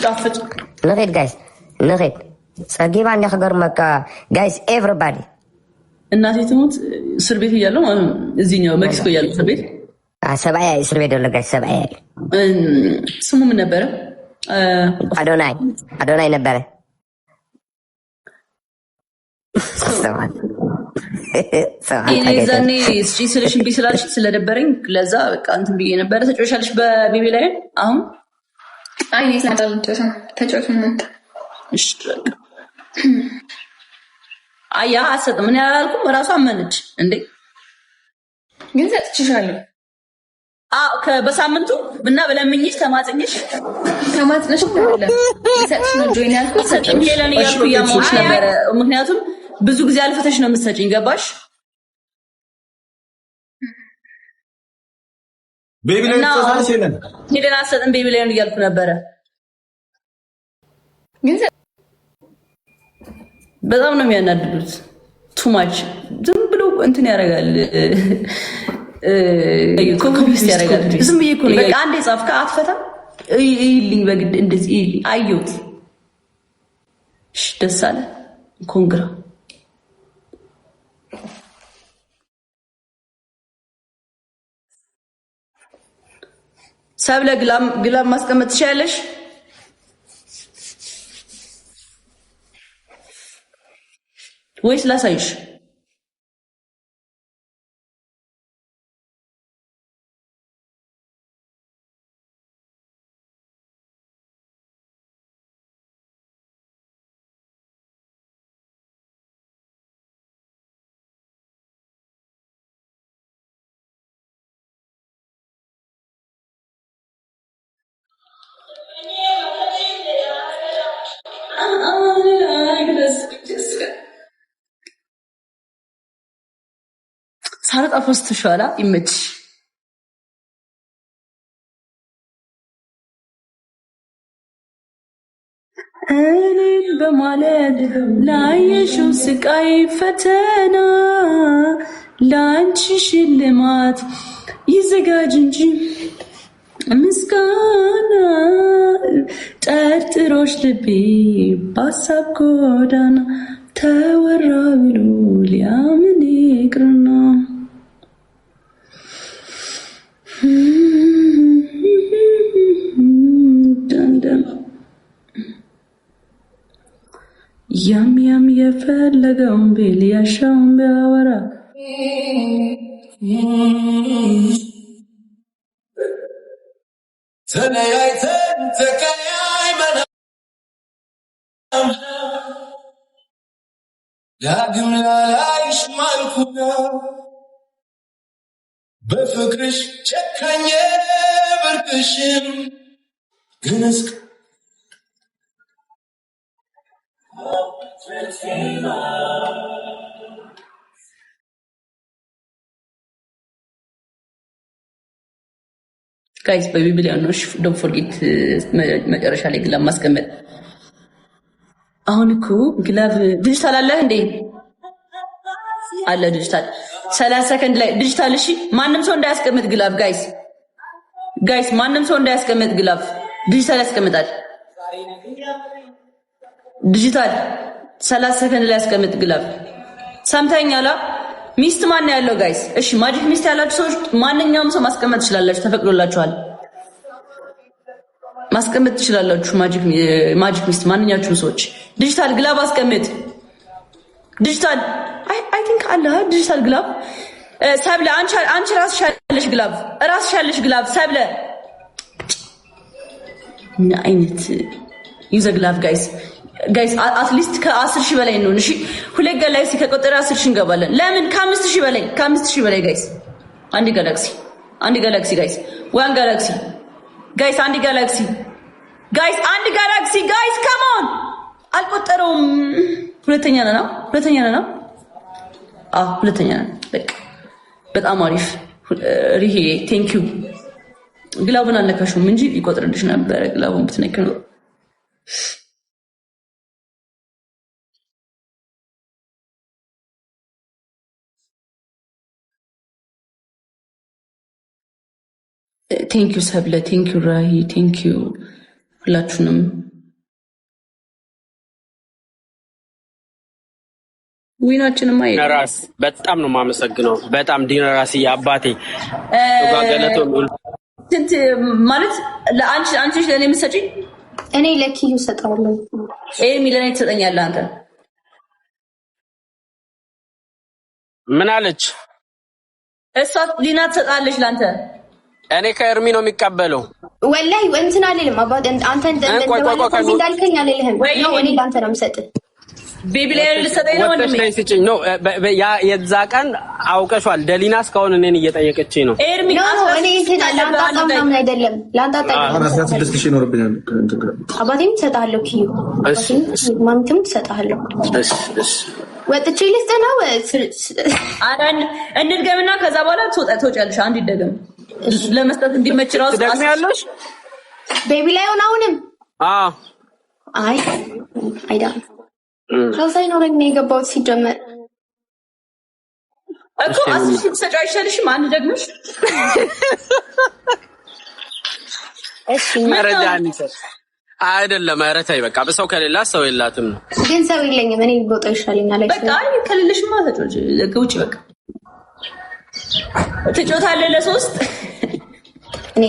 ጣፍጥ نغيد guys نغيد صاحبي عندي خبر مكا guys everybody እናቴ ትሙት እስር ቤት እያለሁ ማለት ነው እዚህኛው ሜክሲኮ እያለሁ እስር ቤት ሰባያ እስር ቤት ደለ guys ሰባያ ስሙ ምን ነበረ አዶናይ ነበረ ዛኔ ስልሽ እምቢ ስላልሽ ስለደበረኝ ለዛ በቃ እንትን ብዬ ነበረ። ተጫውሻለሽ በቤቢ ላይ አሁን አይ ተጫውተን እሺ አያ አሰጥም ምን ያላልኩም እራሷ አመነች እንዴ ግን ሰጥችሻለሁ በሳምንቱ እና በለምኝሽ ተማጽኝሽ ነው ሰጥሽ ነው ጆይን ያልኩት ሰጥም ሄለን እያልኩ እያሞች ነበረ ምክንያቱም ብዙ ጊዜ አልፈተሽ ነው የምትሰጪኝ ገባሽ ቤቢ ላይ ተሳልሽ ሄለን አሰጥም ቤቢ ላይ ነው እያልኩ ነበረ ግን በጣም ነው የሚያናድዱት ቱማች ዝም ብሎ እንትን ያደርጋል ኮፒስ ያደርጋል ዝም ብዬ እኮ ነው በቃ አንዴ ጻፍካ አትፈታ ይልኝ በግድ እንደዚህ ይልኝ አየሁት እሺ ደስ አለ ኮንግራ ሰብለ ግላም ማስቀመጥ ትችያለሽ ወይስ ላሳይሽ ሳረጣ ፈስት ሻላ ይመች እኔን በማለት ላየሽው ስቃይ ፈተና ላንቺ ሽልማት ይዘጋጅ እንጂ ምስጋና ጠርጥሮሽ ልቤ ባሳብ ጎዳና ተወራ ብሎ ሊያምን ይቅርና ያም የፈለገውን ቢል ያሻውን ቢያወራ ተለያይተን ተቀያይመናል ዳግም ላላይሽ ማልኩና በፍቅርሽ ጨካኝ ብርቅሽም ግን እስከ ጋይስ በቢብሊያ ነው ዶንት ፎርጌት መጨረሻ ላይ ግላብ ማስቀመጥ አሁን እኮ ግላብ ዲጂታል አለ እንዴ አለ ዲጂታል 30 ሰከንድ ላይ ዲጂታል እሺ ማንም ሰው እንዳያስቀምጥ ግላብ ጋይስ ማንም ሰው እንዳያስቀምጥ ግላብ ዲጂታል ያስቀምጣል ዲጂታል 30 ሰከንድ ላይ ያስቀምጥ ግላብ ሰምተኛላ ሚስት ማን ያለው ጋይስ እሺ ማጂክ ሚስት ያላችሁ ሰዎች ማንኛውም ሰው ማስቀመጥ ትችላላችሁ ተፈቅዶላችኋል ማስቀመጥ ትችላላችሁ ማጂክ ሚስት ማንኛችሁም ሰዎች ዲጂታል ግላብ አስቀምጥ ዲጂታል አይ ቲንክ አለ ዲጂታል ግላብ ሰብለ አንቺ ራስሽ ያለሽ ግላብ ሰብለ ምን አይነት ዩዘ ግላብ ጋይስ አትሊስት ከ10 ሺህ በላይ ነው እሺ ሁለት ጋላክሲ ከቆጠረ 10 ሺህ እንገባለን ለምን ከ5 ሺህ በላይ ጋይስ አንድ ጋላክሲ ጋይስ ዋን ጋላክሲ ጋይስ አንድ ጋላክሲ ጋይስ ካም ኦን አልቆጠረውም ሁለተኛ ነው ሁለተኛ ነው በቃ በጣም አሪፍ ሪሂ ቴንክ ዩ ግላቡን አልነካሽውም እንጂ ይቆጥርልሽ ነበር ግላቡን ብትነካ ነው ቴንክ ዩ ሰብለ ቴንክ ዩ ራሂ ቴንክ ዩ ሁላችሁንም ዊናችንም አይደለም ዲነራስ በጣም ነው ማመሰግነው በጣም ዲነራስ ያባቴ ተጋገለቶ እንት ማለት አንቺ ለኔ መስጪ እኔ ለኪዩ ሰጣለሁ ሚለኔ ትሰጠኛለህ አንተ ምን አለች እሷ ሊና ትሰጣለች ላንተ እኔ ከኤርሚ ነው የሚቀበለው ወላሂ እንትን አልልም አባቴ አንተ እንዳልከኝ አልልህም ነው እኔ ላንተ ነው የምሰጥህ ቤቢ ላይ ልሰጠኝ ነው ወንድሜ ነው ያ የዛ ቀን አውቀሻል ደሊና እስካሁን እኔን እየጠየቀችኝ ነው ኤርሚ ነው እኔ እንትን ላንጣጣም ምናምን አይደለም ላንጣጣ 16000 ይኖርብኛል አባቴም ትሰጣለህ ኪዩ ማምተም ትሰጣለህ እሺ ወጥቼ ልስጥ ነው አዳን እንድገምና ከዛ በኋላ ትወጫለሽ አንድ ይደገም ለመስጠት እንዲመች ራስ ትደግሚያለሽ ቤቢ ላይ ሆነውንም አይ አይዳ ራሳይ ነው ረግኔ የገባው ሲጀመር እኮ አስሽ ተጫይሻልሽም አንድ ደግመሽ እሺ መረጃኒ አይደለም አረታይ በቃ በሰው ከሌላ ሰው የላትም ነው ግን ሰው የለኝም እኔ ቦጣ ይሻለኛል በቃ አይ ከሌለሽማ ተጫውጪ ለውጪ በቃ ተጫውታለህ ለሶስት እኔ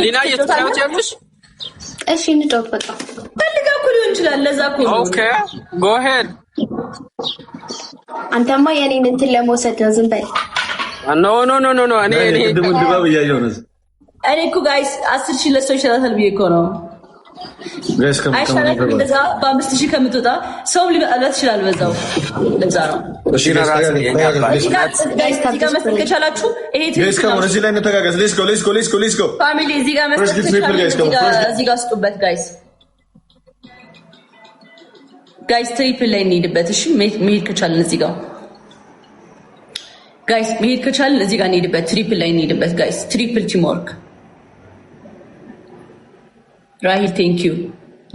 ሊና እየተጫወተች ያለሽ እሺ እንጫወት በቃ ፈልጋ እኮ ሊሆን ይችላል ለዛ እኮ ኦኬ ጎ ሄድ አንተማ የኔን እንትን ለመውሰድ ነው ዝም በል ኖ እኔ ድባብ እያየሁ ነው እኔ እኮ ጋይስ 10000 ለሰው ይችላል ብዬ እኮ ነው ጋይስ አይሻልም እንደዛ በ5000 ከምትወጣ ሰው ሊመጣለት ይችላል በዛው ለዛ ነው እሺ ጋይስ መስጠት ከቻላችሁ ይሄ ጋይስ ከሆነ እዚህ ላይ እንተጋገዝ ሌትስ ጎ ፋሚሊ እዚህ ጋር መስጠት ከቻላችሁ እዚህ ጋር ስጡበት ጋይስ ትሪፕል ላይ እንሄድበት እሺ መሄድ ከቻልን እዚህ ጋር ጋይስ መሄድ ከቻልን እዚህ ጋር እንሄድበት ትሪፕል ላይ እንሄድበት ጋይስ ትሪፕል ቲም ወርክ ራሂል ቴንክ ዩ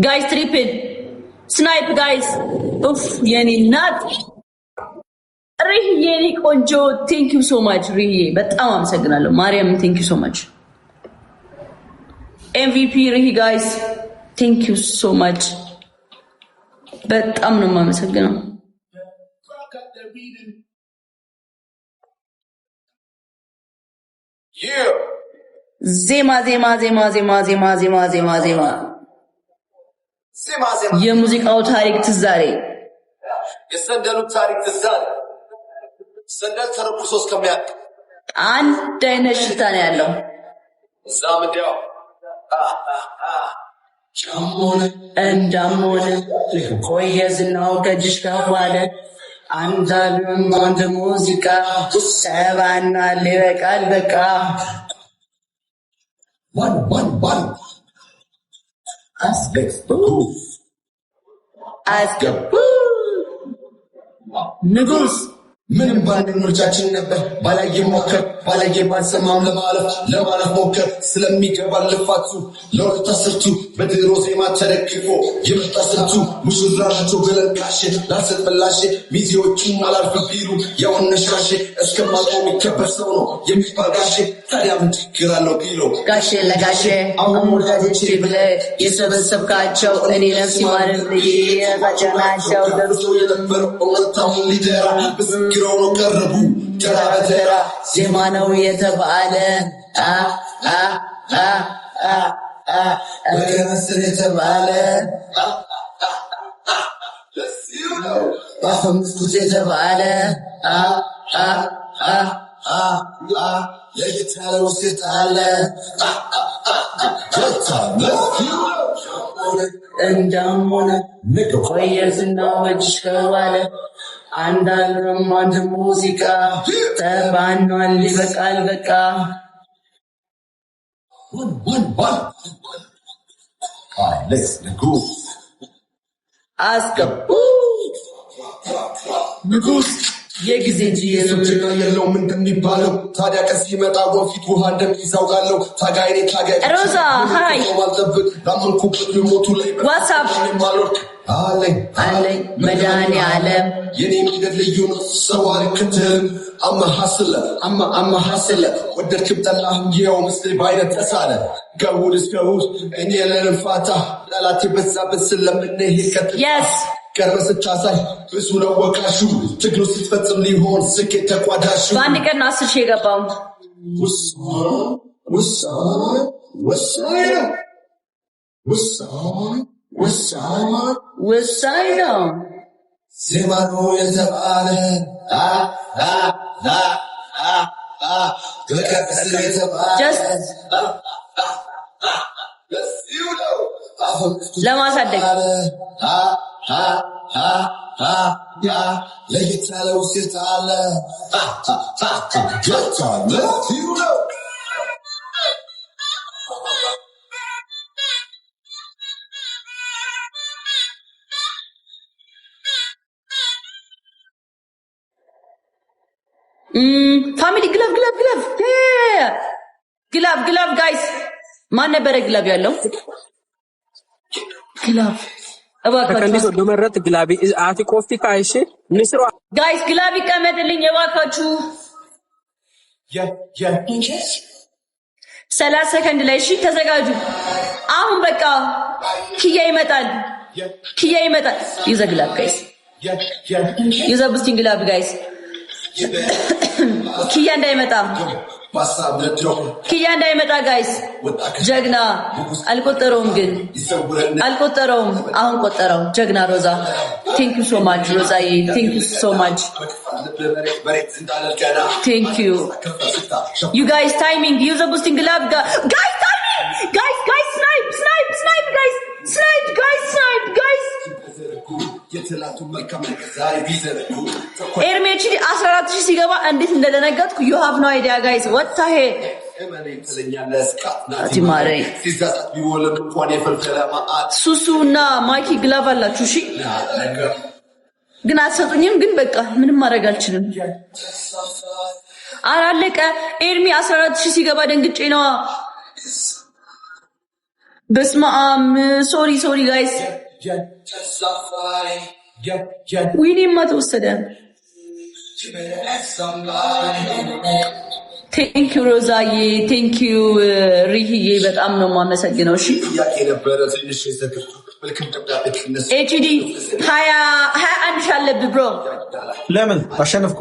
ጋይስ ትሪፕል ስናይፕ ጋይስ ኡፍ የኔ ናት ሪህ የኔ ቆንጆ ቴንክ ዩ ሶ ማች ሪህ በጣም አመሰግናለሁ ማርያም ቴንክ ዩ ሶ ማች ኤምቪፒ ሪህ ጋይስ ቴንክ ዩ ሶ ማች በጣም ነው የማመሰግነው ዜማ የሙዚቃው ታሪክ ትዛሬ የሰንደሉ ታሪክ ትዛሬ ሰንደል ተረኩሶ እስከሚያልቅ አንድ አይነት ሽታ ነው ያለው እዛም እንዲያው እንዳሞነ ቆየ ዝናው ከእጅሽ ከዋለ አንድ ሙዚቃ ሰባና ሊበቃል በቃ one አስገቡ ንጉስ ምንም ባንድ ምርጫችን ነበር ባላየ ሞከር ባላየ ባልሰማም ለማለፍ ሞከር ስለሚገባ ልፋቱ ለወጣ ስርቱ በድሮ ዜማ ተደግፎ የመጣ ስልቱ ሙሽራቸው በለንቃሽ ላሰጥላሽ ሚዜዎቹ አላልፍ ቢሉ ያውነሻሽ እስከማቆም ይከበር ሰው ነው የሚባጋሽ ታዲያ ምን ችግር አለው ቢሎ ጋሼ ለጋሼ አሞዳጅ ብለ የሰበሰብካቸው እኔ ነፍስ ይማርል የባጀናቸው ደርሶ የነበረው እውነታውን ሊደራ ምስክረው ነው ቀረቡ ተራ በተራ ዜማ ነው የተባለ በከመስር የተባለ በአፈምስት የተባለ ለጌታ ውስጥ አለ እንዳሞነ ቆየ ዝናው እጅሽ ከዋለ አንድ ሙዚቃ ተባኗል ይበቃል በቃ አስገቡ ንጉስ የጊዜ እንጂ የሱትና የለው ምንድን ይባለው ታዲያ ቀስ ይመጣ ወፊት ውሃ እንደሚይዛው ጋለው ታጋይኔ ታጋይ ሮዛ ሃይ ማልጠብቅ ላመንኩበት የሞቱ ላይ ዋትስአፕ አለኝ መድኃኒዓለም የኔ መንገድ ልዩ ነው ሰው አልክትልም አማሐስለ ወደድክም ጠላህም ይኸው ምስል በአይነት ተሳለ ገውድ እስከ እሑድ እኔ የለንም ፋታ ጠላት የበዛበት ስለምንሄድ yes ቀርበስቻ ሳይ ብዙ ነው ወቃሹ ትግሉ ስትፈጽም ሊሆን ስኬት ተቋዳሹ በአንድ ቀን 10 ሺህ የገባው ወሳኝ ነው ዜማ ነው የተባለ ለማሳደግ ለየት ያለው ሴት አለ ፋሚሊ ግላብ ጋይስ ማን ነበረ ግላብ ያለው ግላብ ከከንዲስ ወደመረት ግላቢ አቲ ኮፍቲ ካይሽ ንስሮ ጋይስ ግላብ ይቀመጥልኝ የባካችሁ 30 ሰከንድ ላይ እሺ ተዘጋጁ አሁን በቃ ኪያ ይመጣል ይዘግላብ ጋይስ ይዘብስቲንግ ግላብ ጋይስ ኪያ እንዳይመጣ ጋይስ ጀግና አልቆጠረውም አሁን ቆጠረው ጀግና ሮዛ ቴንክ ዩ ሶ ማች ሮዛዬ ቴንክ ዩ ሶ ማች ቴንክ ዩ ዩ ጋይስ ታይሚንግ ዩዝ ቦosting ግላብ ጋይስ ታይሚንግ ጋይስ ስናይፕ ጋይስ ኤርሜች 14000 ሲገባ እንዴት እንደደነገጥኩ you have no idea guys what the hell አቲማሬ ሱሱና ማይኪ ግላቭ አላችሁ እሺ ግን አትሰጡኝም ግን በቃ ምንም ማድረግ አልችልም አላለቀ ኤርሚ 14000 ሲገባ ደንግጬ ነው በስማም ሶሪ ጋይስ ዊኒ ማተወሰደ ቴንክ ዩ ሮዛዬ ቴንክ ዩ ሪሂዬ በጣም ነው ማመሰግነው እሺ ኤችዲ 21 ሻለብ ብሮ ለምን አሸነፍኩ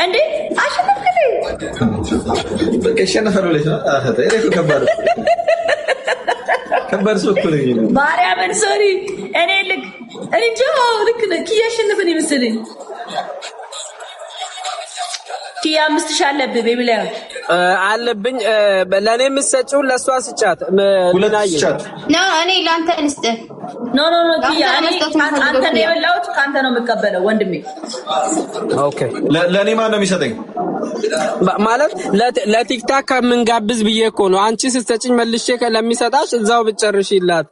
እንዴ አሸነፍኩ በቃ አሸነፈው ለይታ አኸተ ከባድ ሰው እኮ ነው ማርያምን ሶሪ እኔ ልክ ነው ኪያ አሸነፈኝ መሰለኝ ኪያ 5000 አለብህ ቤቢ ላይ አለብኝ ለኔ የምትሰጪው ለሷ ስጫት ሁለትቻት ነው እኔ ላንተ እንስጥ ኖ ኪያ እኔ አንተ ነው የበላሁት ካንተ ነው የምቀበለው ወንድሜ ኦኬ ለኔ ማን ነው የሚሰጠኝ ማለት ለቲክታክ ከምንጋብዝ ብዬ እኮ ነው አንቺ ስትሰጪኝ መልሼ ለሚሰጣሽ እዛው ብጨርሽላት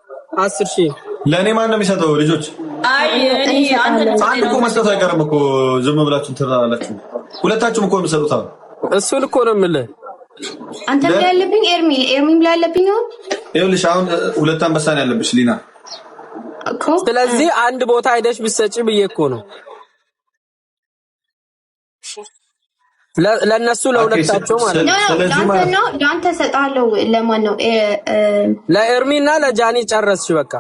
10000 ለኔ ማን ነው የሚሰጠው ልጆች አይ እኔ አንተ ነው መስጠት አይቀርም እኮ ዝም ብላችሁ ትራላላችሁ ሁለታችሁም እኮ የምትሰጡት አሁን እሱን እኮ ነው የምልህ አንተ ላይ ያለብኝ ኤርሚም ላይ ያለብኝ ነው ይኸውልሽ አሁን ሁለት አንበሳ ነው ያለብሽ ሊና ስለዚህ አንድ ቦታ ሄደሽ ብትሰጪ ብዬ እኮ ነው ለነሱ ለሁለታቸው ማለት ነው ዳንተ ሰጣለው ለማን ነው ለኤርሚና ለጃኒ ጨረስሽ በቃ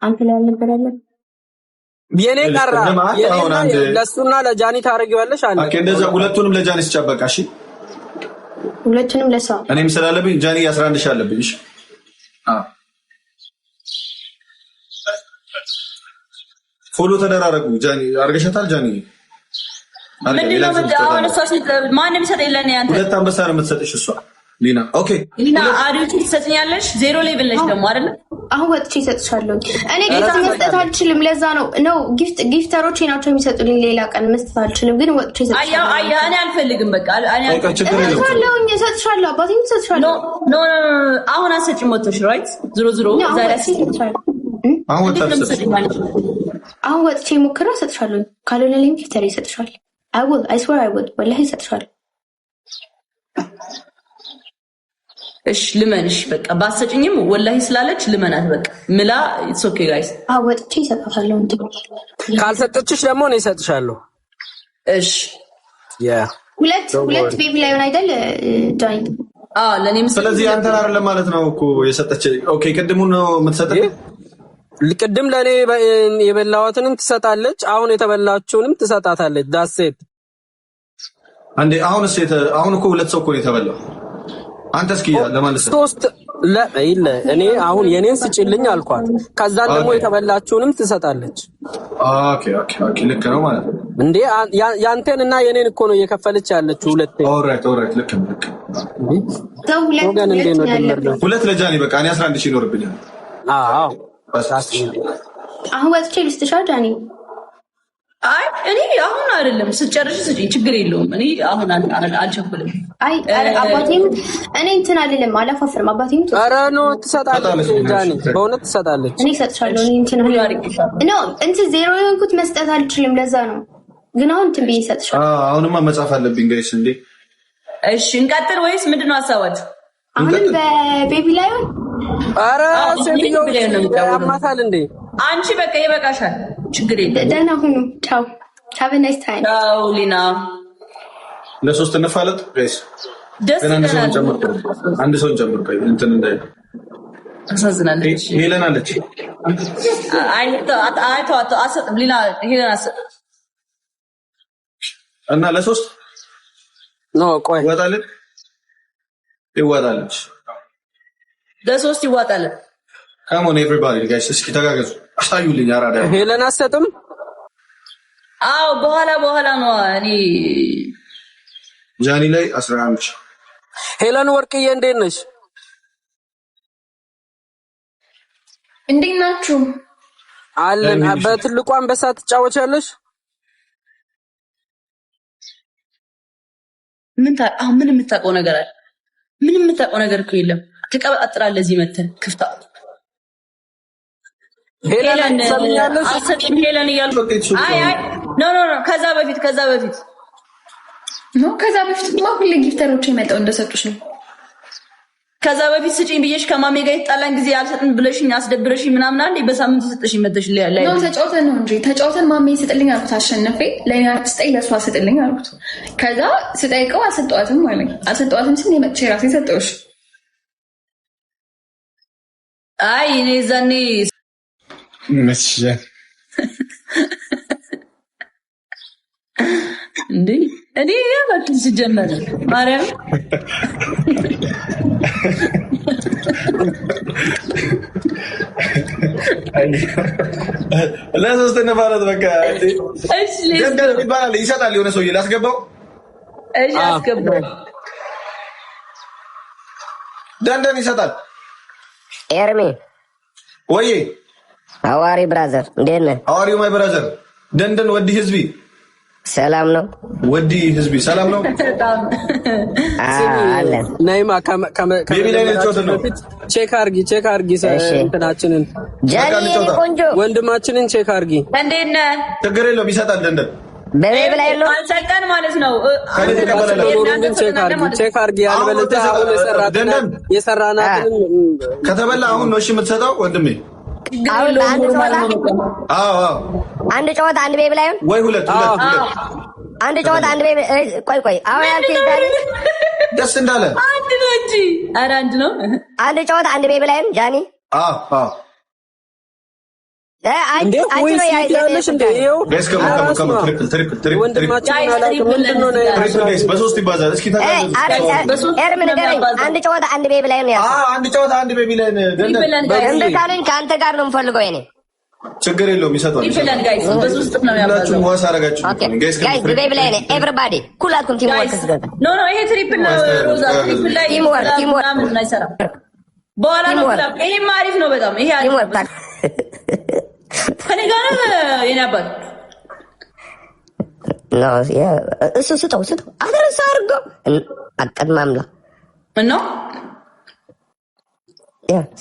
አንተ ላይ ያልነበረለ የኔ ቀራ ለሱና ለጃኒ ታረጊዋለሽ አለ ኦኬ እንደዛ ሁለቱንም ለጃኒ ስጫበቃ እሺ ሁለቱንም ለሰው እኔም ስላለብኝ ጃኒ 11 ሺህ አለብኝ እሺ ፎሎ ተደራረጉ ጃኒ አርገሻታል ጃኒ ምንድነው አሁን እሷ ማንም ሰጠኝ ለኔ አንተ ሁለት አንበሳ ነው የምትሰጥሽ እሷ ሊና ኦኬ ሊና አሪፍ ትሰጥኛለሽ ዜሮ ሌቭል ነሽ ደግሞ አይደል አሁን ወጥቼ እሰጥሻለሁ እኔ ጌታ መስጠት አልችልም ለዛ ነው ጊፍተሮቼ ናቸው የሚሰጡልኝ ሌላ ቀን መስጠት አልችልም ግን ወጥቼ እሰጥሻለሁ አያ እኔ አልፈልግም በቃ እኔ እሰጥሻለሁ አባቴም እሰጥሻለሁ ኖ አሁን አሰጭም ወጥሽ ራይት ዝሮ ዛሬ አሁን ወጥቼ ሞክራ እሰጥሻለሁ ካልሆነ ለኝ ጊፍተር ይሰጥሻል I swear I would ወላሂ እሰጥሻለሁ እሺ ልመንሽ በቃ ባሰጭኝም ወላሂ ስላለች ልመናት በቃ ምላ it's okay guys አወጥቼ እሰጣታለሁ እንዴ ካልሰጠችሽ ደግሞ እኔ እሰጥሻለሁ እሺ ሁለት ቤቢ ላይ ሆነ አይደል ዳይ ለኔም ስለዚህ አንተ አይደለም ማለት ነው እኮ የሰጠች ኦኬ ቅድሙን ነው የምትሰጠኝ ልቅድም ለኔ የበላዋትንም ትሰጣለች አሁን የተበላችውንም ትሰጣታለች ዳሴት አንዴ አሁን እኮ ሁለት ሰው እኮ ነው የተበላው አንተ እስኪ ለማለት ሶስት ለይለ እኔ አሁን የኔን ስጭልኝ አልኳት ከዛን ደግሞ የተበላችውንም ትሰጣለች ኦኬ ልክ ነው ማለት ነው እንዴ ያንተንና የኔን እኮ ነው እየከፈለች ያለችው ሁለት ኦልራይት ልክ ሁለት ለጃኒ በቃ እኔ 11 ሺህ ይኖርብኛል አዎ አሁን ወጥቼ ልስጥሻ ጃኒ አይ እኔ አሁን አይደለም ስጨርሽ ስጪኝ ችግር የለውም እኔ አሁን አልቸኩልም አይ አባቴም እኔ እንትን አይደለም አላፋፍርም አባቴም ኧረ ነው ትሰጣለች ጃኒ በእውነት ትሰጣለች እኔ እሰጥሻለሁ እኔ እንትን ነው እንትን ዜሮ የሆንኩት መስጠት አልችልም ለዛ ነው ግን አሁን እንትን ብዬ እሰጥሻለሁ አሁንማ መጻፍ አለብኝ ጋይስ እንዴ እሺ እንቀጥል ወይስ ምንድነው ሐሳባችሁ አሁንም በቤቢ ላይ ኧረ ሰሚዮ አማታል እንዴ አንቺ በቃ ይበቃሻል ችግር የለም ደህና ሁኑ ቻው have a nice time ቻው ሊና ለሶስት እንፋለጥ ጋይስ ደስ ይላል አንድ ሰው ጨምር ቆይ እንትን እንዳይ አሳዝናለች ሄለን አለች አይቶ አሰጥም ሊና ሄለን አሰጥ እና ለሶስት ነው ቆይ ይዋጣለች ለሶስት ይዋጣል come on everybody guys እስኪ ተጋገዙ አሳዩልኝ አራዳ ሄለን አሰጥም አው በኋላ ነው እኔ ጃኒ ላይ 11 ሄለን ወርቅዬ እንዴት ነሽ እንዴት ናችሁ አለን በትልቁ አንበሳ ትጫወቻለሽ ምን የምታውቀው ነገር አለ ምንም የምታውቀው ነገር እኮ የለም ተቀበጣጥራለህ እዚህ መተን ክፍታ ሄለን አሰጥም ሄለን እያሉ አይ ኖ ከዛ በፊት ሁሌ ጊፍተሮች የመጣው እንደሰጡሽ ነው ከዛ በፊት ስጪኝ ብዬሽ ከማሜ ጋር የተጣላን ጊዜ አልሰጥም ብለሽኝ አስደብረሽኝ ምናምን አንዴ በሳምንት ሰጥሽ ይመጣሽ ላይ ነው ተጫውተን ነው እንጂ ተጫውተን ማሜ ይሰጥልኝ አልኩት አሸነፈ ለኛ ስጠይ ለሷ ሰጥልኝ አልኩት ከዛ ስጠይቀው አልሰጠዋትም ማለት አልሰጠዋትም ሲል የመጥቼ ራሴ ሰጠውሽ አይ እኔ ዛኔ መስጀ እንዴ እኔ ያባክን ሲጀመር ማርያም ለሶስት ነፋረት በቃ እሺ ይባላል ይሰጣል የሆነ ሰውዬ ላስገባው እሺ አስገባው ደንደን ይሰጣል ኤርሚ ወይ አዋሪ ብራዘር እንዴት ነህ አዋሪ ማይ ብራዘር ደንደን ወዲ ህዝቢ ሰላም ነው ወዲ ህዝቢ ሰላም ነው አለ ናይማ ቤቢ ላይ ነው ቼክ አርጊ እንትናችንን ጃኒ ቆንጆ ወንድማችንን ቼክ አርጊ እንዴት ነህ ችግር የለውም ይሰጣል ደንደን በቤቢ ላይ ነው አንሰቀን ማለት ነው ከኔ ተቀበለ ቼክ አርጊ ያልበለዚያ አሁን የሰራናትን ከተበላ አሁን ነው እሺ የምትሰጠው ወንድሜ አሁን አንድ ጨዋታ አንድ ቤቢ ላይ ወይ ሁለት አንድ ጨዋታ አንድ ቤቢ ቆይ አሁን ያልኩት ዛሬ ደስ እንዳለ አንድ ነው እንጂ ኧረ አንድ ነው አንድ ጨዋታ አንድ ቤቢ ላይ ጃኒ እንዴ ወይ ያለሽ እንዴ ይሄው ትሪፕል ወንድማችን ምንድነው ነው በሶስት ይባዛል እስኪ ኤርሚ ንገረኝ አንድ ጨዋታ አንድ ቤቢ ላይ ነው አንድ ጨዋታ አንድ ቤቢ ላይ ነው እንደታለኝ ከአንተ ጋር ነው የምፈልገው እኔ ችግር የለውም ይሰጣል ይፈላል ጋይስ በሶስት ነው ያባዛው ዋስ አረጋችሁ ጋይስ ቤቢ ላይ ነው ኤቨሪባዲ ኩላኩም ቲም ወርክ ስገባ ኖ ይሄ ትሪፕል ነው ሮዛ ትሪፕል ላይ ቲም ወርክ ምናምን አይሰራም በኋላ ነው ይሄ አሪፍ ነው በጣም ይሄ ቲም ወርክ ከኔ ጋር የኔ አባት ነው እሱ ስጠው አደረሰ አድርጎ አቀድማምላ እና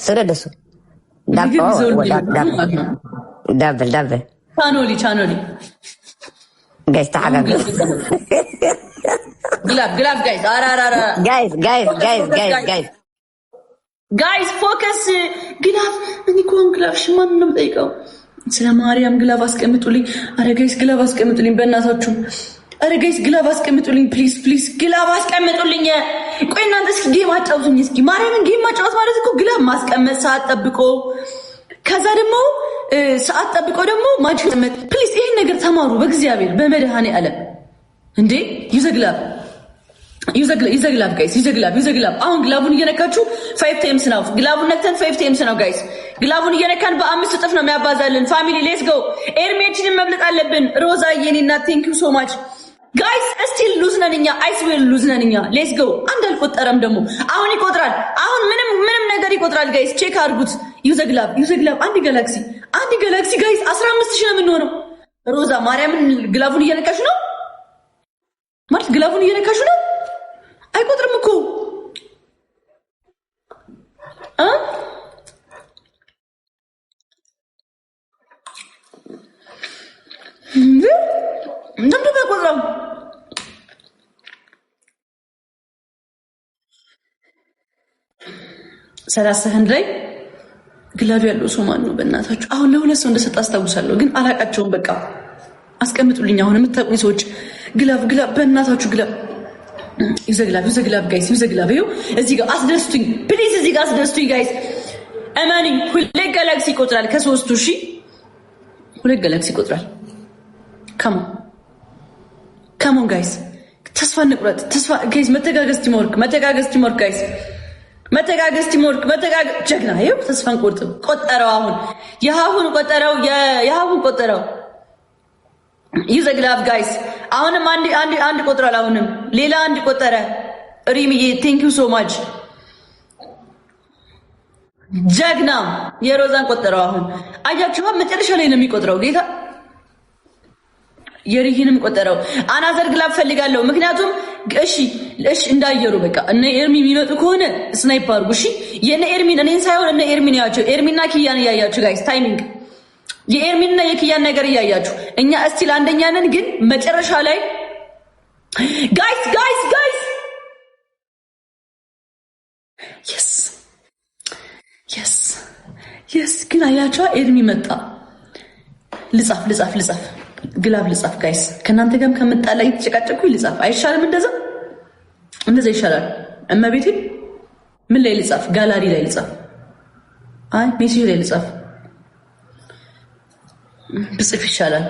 ስረደሱ ዳብል ቻኖሊ ጋይስ ታጋጋ ግላብ ጋይስ ፎከስ ግላብ እኔ ኮን ግላብ ሽማን ነው የምጠይቀው ስለ ማርያም ግላብ አስቀምጡልኝ አረ ጋይስ ግላብ አስቀምጡልኝ በእናታችሁ አረ ጋይስ ግላብ አስቀምጡልኝ ፕሊዝ ግላብ አስቀምጡልኝ ቆይ እናንተ እስኪ ጌም አጫውቱኝ እስኪ ማርያምን ጌም ማጫወት ማለት እኮ ግላብ ማስቀመጥ ሰዓት ጠብቆ ከዛ ደግሞ ሰዓት ጠብቆ ደግሞ ማጂክ መጥ ፕሊዝ ይሄን ነገር ተማሩ በእግዚአብሔር በመድኃኔ ዓለም እንዴ ይዘግላብ ጋይስ ይዘግላብ አሁን ግላቡን እየነካችሁ 5 ታይምስ ነው ግላቡን ነክተን 5 ታይምስ ነው ጋይስ ግላቡን እየነካን በ5 እጥፍ ነው የሚያባዛልን ፋሚሊ ሌትስ ጎ ኤርሜችንን መብለጥ አለብን ሮዛ የኔና ቴንክ ዩ ሶ ማች ጋይስ እስቲል ሉዝ ነን እኛ አይስዌል ሉዝ ነን እኛ ሌትስ ጎ አንድ አልቆጠረም ደግሞ አሁን ይቆጥራል አሁን ምንም ነገር ይቆጥራል ጋይስ ቼክ አድርጉት ይዘግላብ አንድ ጋላክሲ ጋይስ 15000 ነው የምንሆነው ሮዛ ማርያምን ግላቡን እየነካሽ ነው ማለት ግላቡን እየነካሽ ነው አይቆጥርም እኮ እንደምን በቆጥረው ሰላሳህን ላይ ግላብ ያለው ሰው ማን ነው በእናታችሁ አሁን ለሁለት ሰው እንደሰጣ አስታውሳለሁ ግን አላቃቸውም በቃ አስቀምጡልኝ አሁን የምታውቁኝ ሰዎች ግላብ በእናታችሁ ግላብ ይዘግላብ ጋይስ ይዘግላብ ይኸው እዚህ ጋር አስደስቱኝ ፕሊዝ እዚህ ጋር አስደስቱኝ ጋይስ እማኒ ሁለት ጋላክሲ ይቆጥራል ከ3 ሺህ ሁለት ጋላክሲ ይቆጥራል ካሞን ጋይስ ተስፋ እንቁረጥ ተስፋ ጋይስ መተጋገዝ ቲምወርክ ጋይስ መተጋገዝ ቲምወርክ ጀግና ይኸው ተስፋ እንቁርጥ ቆጠረው አሁን የሃሁን ቆጠረው ይዘግላብ ጋይስ አሁንም አንድ ቆጥሯል አሁንም ሌላ አንድ ቆጠረ ሪሚዬ ቴንክ ዩ ሶ ማች ጀግና የሮዛን ቆጠረው አሁን አያችሁ መጨረሻ ላይ ነው የሚቆጥረው ጌታ የሪሂንም ቆጠረው አናዘር ግላብ ፈልጋለሁ ምክንያቱም እሺ እንዳየሩ በቃ እነ ኤርሚ የሚመጡ ከሆነ ስናይፕ አድርጉ እሺ የነ ኤርሚን እኔን ሳይሆን እነ ኤርሚን ያያችሁ ኤርሚና ኪያን ያያችሁ ጋይስ ታይሚንግ የኤርሚንና የኪያን ነገር እያያችሁ እኛ እስቲል አንደኛ ነን ግን መጨረሻ ላይ ጋይስ yes ግን አያችሁ ኤርሚ መጣ ልጻፍ ግላብ ልጻፍ ጋይስ ከናንተ ጋርም ከመጣላ እየተጨቃጨቁ ልጻፍ አይሻልም እንደዛ ይሻላል እመቤቴ ምን ላይ ልጻፍ ጋላሪ ላይ ልጻፍ አይ ሜሴጅ ላይ ልጻፍ ብጽፍ ይሻላል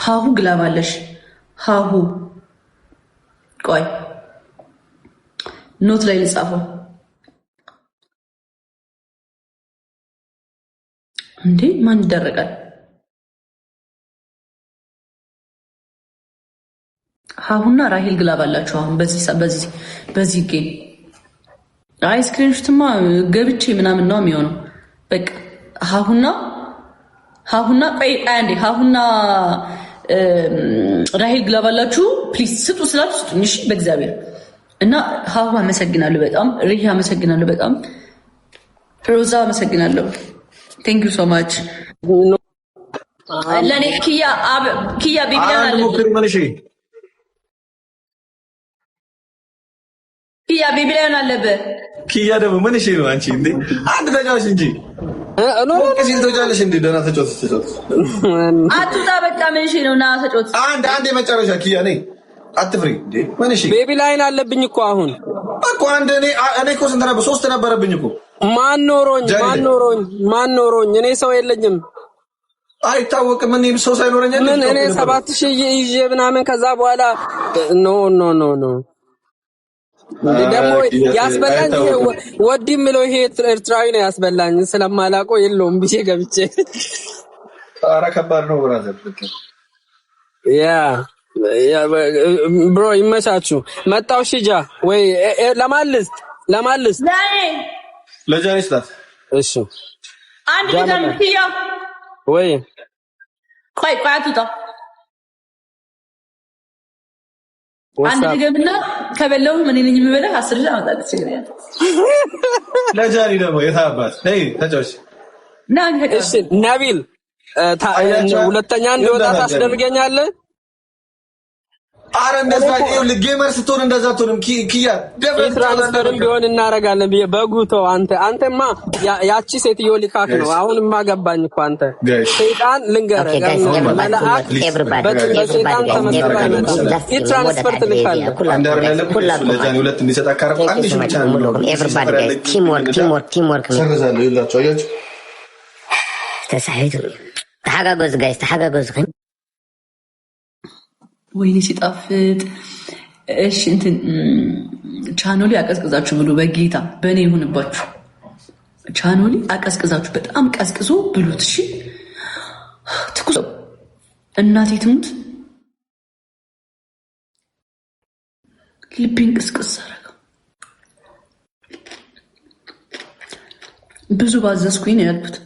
ሃሁ ግላብ አለሽ ሃሁ ቆይ ኖት ላይ ልጻፈው እንዴ ማን ይደረጋል ሃሁና ራሂል ግላብ አላችሁ አሁን በዚህ ጌም አይ ስክሪንሾትማ ገብቼ ምናምን ነው የሚሆነው በቃ ሃሁና ቆይ አንዴ ሃሁና ራሂል ግላብ አላችሁ ፕሊዝ ስጡ ስላችሁ ስጡኝ እሺ በእግዚአብሔር እና ሃሁ አመሰግናለሁ በጣም ሪሂ አመሰግናለሁ በጣም ሮዛ አመሰግናለሁ ቴንክ ዩ ሶ ማች ለኔ ኪያ ቢቢላን አለ ኪያ ቢቢላን አለበት ኪያ ደግሞ ምን እሺ ነው አንቺ እንዴ አንድ ተጫዋች እንጂ ከሲል ተጫዋች እንዴ ደህና ተጫዋች አቱታ በቃ ምን እሺ ነው ና ተጫዋች አንድ የመጨረሻ ኪያ ነኝ አትፍሪ እንዴ ምን እሺ ቤቢላይን አለብኝ እኮ አሁን እኮ አንድ እኔ እኮ ስንት ነበር 3 ነበረብኝ እኮ ማን ኖሮኝ እኔ ሰው የለኝም አይታወቅም እኔ ሰው ሳይኖረኝ ምን እኔ 7000 ይዤ ምናምን ከዛ በኋላ ኖ ደግሞ ያስበላኝ ወዲ ምለው ይሄ ኤርትራዊ ነው ያስበላኝ ስለማላውቀው የለውም ብዬ ገብቼ ኧረ ከባድ ነው ብራዘር ያ ብሮ ይመቻችሁ መጣው ሽጃ ወይ ለማልስ ለጃሪስታት እሺ አንድ ገም ኪያ ወይ ቆይ አቱታ አንድ ገምና ከበለው ምን ነኝ የሚበላ 10 ልጅ አመጣለች ይላል ለጃሪ ደግሞ የታባት ነይ ተጫውሽ እሺ ናቢል ሁለተኛ እንደወጣ ታስደርገኛለህ አረ እንደዛ ይኸውልህ ጌመር ስትሆን እንደዛ አትሆንም ኪያ ትራንስፈርም ቢሆን እናረጋለን በጉቶ አንተማ ያቺ ሴትዮ ሊካክ ነው አሁንማ ገባኝ እኮ አንተ ሰይጣን ልንገረ መላእክት በሰይጣን ተመስርታ ትራንስፈር ትልካለህ ለጃኒ ሁለት እንዲሰጥ አካረፍ አንድ ሺህ ብቻ ነው ኤቨሪባዲ ቲም ወርክ ሰርዛለሁ ይላችሁ አያችሁ ተሳሒቱ ተሓጋገዙ ጋይስ ተሓጋገዙ ግን ወይኔ ሲጣፍጥ። እሺ እንትን ቻኖሊ አቀዝቅዛችሁ ብሉ። በጌታ በእኔ ይሁንባችሁ። ቻኖሊ አቀዝቅዛችሁ በጣም ቀዝቅዞ ብሉት። እሺ ትኩስ እናቴ ትሙት ልቤን ቅስቅስ አደረገው። ብዙ ባዘዝኩኝ ነው ያልኩት።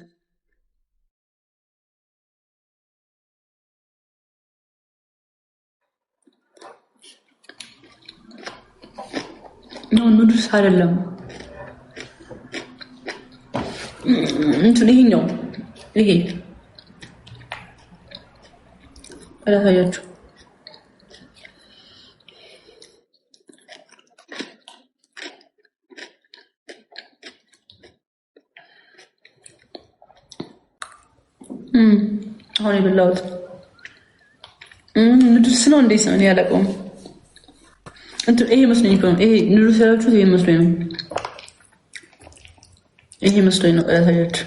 ኑድልስ አይደለም እንትን ይሄኛው ይሄ አላሳያችሁ። አሁን የበላሁት ኑድልስ ነው። እንዴት ነው? እኔ አላውቀውም። ይሄ መስሎኝ ነው። ይሄ ኑድልስ ያላችሁት ይሄ መስሎኝ ነው። ይሄ መስሎኝ ነው። እላታያችሁ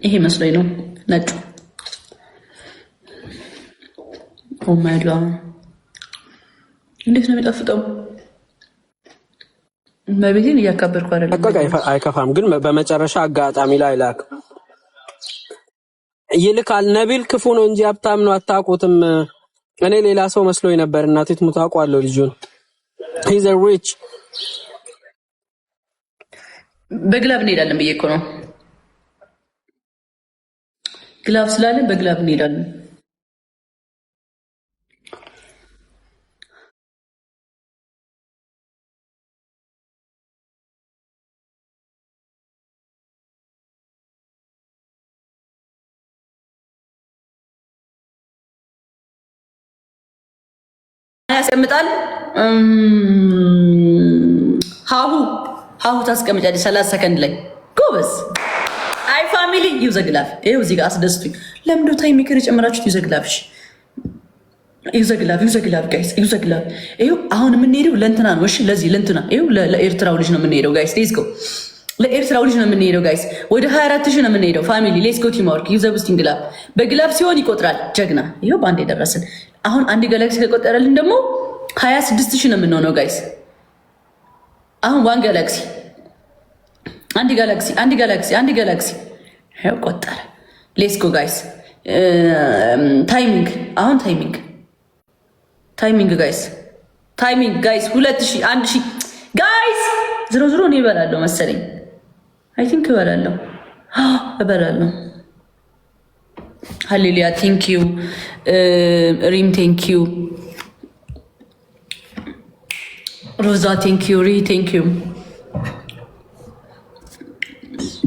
ይሄ መስሎኝ ነው። ነጩ ኦ ማይ ጋድ እንዴት ነው የሚጣፍጠው! በቤቴን እያካበርኩ አይደለም። አይከፋም፣ ግን በመጨረሻ አጋጣሚ ላይ ላክ ይልካል። ነቢል ክፉ ነው እንጂ ሀብታም ነው፣ አታውቁትም። እኔ ሌላ ሰው መስሎኝ ነበር። እናቴ ትሙት አውቀዋለሁ ልጁን። he's a rich በግላብ እንሄዳለን ብዬ እኮ ነው። ግላብ ስላለ በግላብ እንሄዳለን። ያስቀምጣል። ሀሁ ታስቀምጫለሽ 30 ሰከንድ ላይ ጎበዝ። አይ ፋሚሊ ይውዘግላፍ። ይኸው እዚህ ጋር አስደስቱኝ። ለምንድን ነው ታይም ሜከር የጨመራችሁት? ይውዘግላፍሽ ይውዘግላፍ ጋይስ ይውዘግላፍ። ይኸው አሁን የምንሄደው ለእንትና ነው። እሺ ለዚህ ለእንትና ይኸው ለኤርትራው ልጅ ነው የምንሄደው ጋይስ። ሌትስ ጎ ለኤርትራው ልጅ ነው የምንሄደው ጋይስ። ወደ 24,000 ነው የምንሄደው ፋሚሊ። ሌትስ ጎ ቲም ወርክ ዩዘ ቡስቲንግ ግላፍ። በግላፍ ሲሆን ይቆጥራል። ጀግና። ይኸው በአንድ የደረስን። አሁን አንድ ጋላክሲ ከቆጠረልን ደግሞ 26,000 ነው የምንሆነው ጋይስ። አሁን ዋን ጋላክሲ አንድ ጋላክሲ ይኸው ቆጠረ። ሌትስ ጎ ጋይስ። ታይሚንግ አሁን ታይሚንግ ጋይስ 2,000 1,000 ጋይስ። ዝሮ እኔ እበላለሁ መሰለኝ። አይ ቲንክ እበላለሁ። ሃሌሉያ ቴንክ ዩ ሪም ቴንክ ዩ ሮዛ ቴንክ ዩ ሪ ቴንክ ዩ።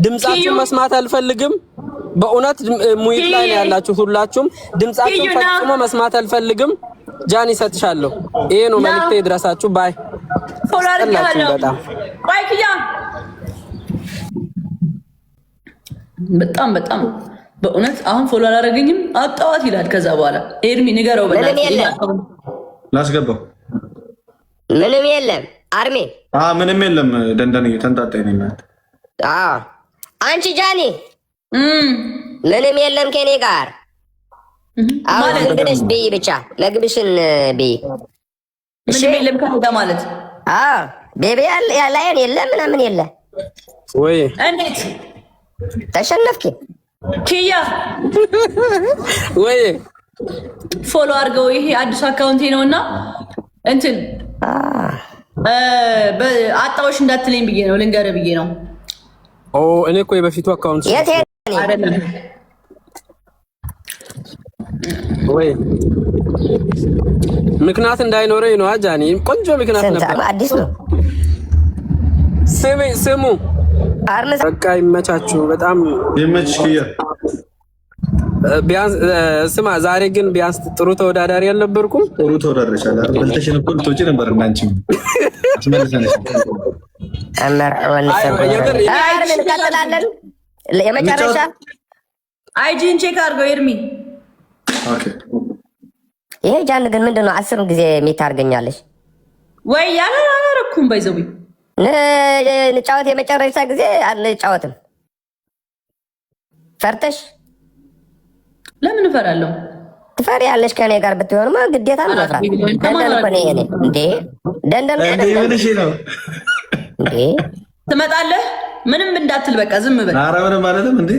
ድምጻችሁን መስማት አልፈልግም። በእውነት ሙይት ላይ ነው ያላችሁ ሁላችሁም። ድምጻችሁን ፈጽሞ መስማት አልፈልግም። ጃኒ ሰጥሻለሁ። ይሄ ነው መልእክቴ። ድረሳችሁ ባይ በጣም ባይክያ በጣም በእውነት አሁን ፎሎ አላደረገኝም። አጣዋት ይላል። ከዛ በኋላ ኤርሚ ንገረው ላስገባው። ምንም የለም አርሜ ምንም የለም። ደንደን እየተንጣጣኝ ነው ማለት አንቺ ጃኒ ምንም የለም ከኔ ጋር። አሁን እንግዲህ ብይ ብቻ ምግብሽን ብይ። ምንም የለም ከኔ ጋር ማለት ቤቢ ያላየን የለም ምናምን የለ ወይ? እንዴት ተሸነፍኪ? ኪያ ወይ ፎሎ አድርገው። ይሄ አዲሱ አካውንቴ ነውና እንትን አጣዎች እንዳትለኝ ብዬ ነው፣ ልንገርህ ብዬ ነው። እኔ እኮ የበፊቱ አካውንት አይደለም ወይ? ምክንያት እንዳይኖረኝ ነው። አጃኒ ቆንጆ ምክንያት ነበር። አዲስ ነው። ስሙ በቃ ይመቻችሁ። በጣም ይመችሽ ኪያ። ቢያንስ ስማ፣ ዛሬ ግን ቢያንስ ጥሩ ተወዳዳሪ አልነበርኩም? ጥሩ ተወዳዳሪሻል። በልተሽን እኮ ልትወጪ ነበር እና አንቺ አስመልሰነሽ እንቀጥላለን። የመጨረሻ አይጂን ቼክ አድርገው ኤርሚ። ይሄ ጃን ግን ምንድነው 10 ጊዜ የሚታርገኛለሽ ወይ? ያላረኩም ባይዘው ንጫወት። የመጨረሻ ጊዜ አንጫወትም ፈርተሽ ለምን እፈራለሁ? ትፈሪያለሽ? ከኔ ጋር ብትሆንማ ግዴታ ነው መፍራት። ደንደን እኮ ነኝ እኔ እንዴ ደንደን ነው እንዴ ትመጣለህ? ምንም እንዳትል በቃ ዝም በል። ኧረ ምንም አይደለም እንዴ።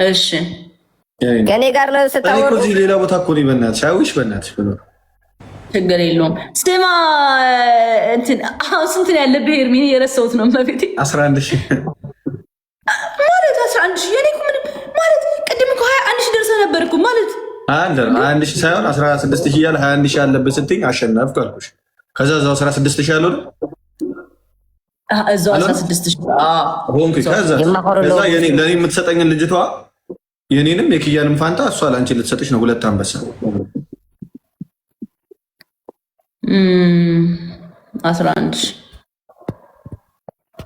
እሺ ከኔ ጋር ነው ስታወሩ። እዚህ ሌላ ቦታ እኮ ነው። በእናትሽ አዊሽ በእናትሽ ችግር የለውም። ስማ እንትን አሁን ስንት ነው ያለብህ? ኤርሚን የረሳሁት ነው ማለት 11,000 ማለት 11,000 የኔ እኮ ምንም ማለት ቅድም እኮ 21,000 ደርሰህ ነበር እኮ ማለት 21,000 ሳይሆን 16,000 እያለ 21,000 ያለብህ ስትይኝ አሸነፍኩ አልኩሽ። ከዛ እዛው 16,000 ያለው ነው እዛው 16,000 ሆንኩ። ከዛ ለኔ የምትሰጠኝን ልጅቷ የኔንም የኪያንም ፋንታ እሷ ለአንቺ ልትሰጥሽ ነው። 2 አንበሳ 11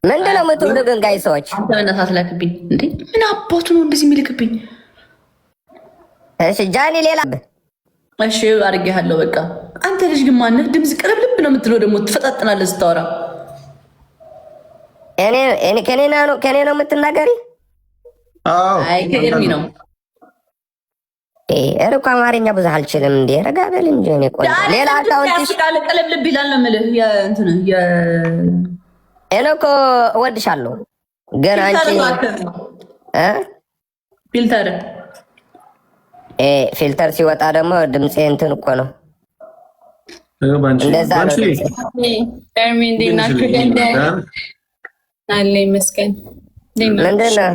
ምንድን ነው የምትውሉ ግን ጋይ ሰዎች? በእናትህ አትላክብኝ እንዴ! ምን አባቱ ነው እንደዚህ የሚልክብኝ? እሺ ጃኒ ሌላ እሺ አድርጌሃለሁ። በቃ አንተ ልጅ ግን ማነህ? ድምፅ ቅርብልብ ነው የምትለው ደግሞ ትፈጣጥናለህ ስታወራ። ከኔ ነው የምትናገሪ? አይ ከኤርሚ ነው። እኮ አማርኛ ብዙ አልችልም እንዴ። ረጋ በል እንጂ እኔ ቆይ ሌላ አካውንትሽ ቅልብልብ ይላል ነው የምልህ። የእንትን እኔ እኮ እወድሻለሁ ግን አንቺ ፊልተር ሲወጣ ደግሞ ድምጼ እንትን እኮ ነው። እንደዛ ነው። ኤርሚ እንዴት ናችሁ? አለ ይመስገን። ምንድን ነው